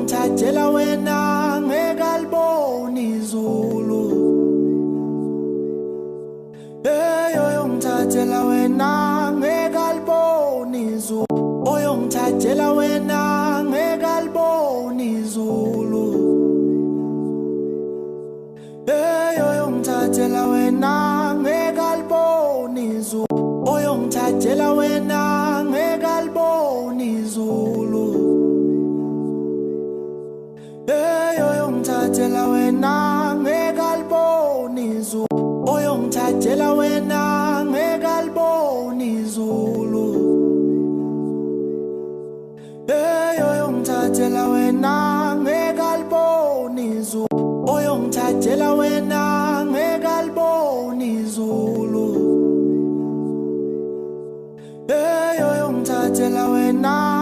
oyongithathela wena ngekaliboni izulu. Oyongithathela wena ngekaliboni izulu. Oyongithathela wena ngekaliboni izulu. Oyongithathela wena ngekaliboni izulu. Oyongithathela wena ngekaliboni izulu. Oyongithathela wena ngekaliboni izulu. Oyongithathela wena ngekaliboni izulu. Oyongithathela wena ngekaliboni izulu. Oyongithathela wena ngekaliboni izulu. Oyongithathela wena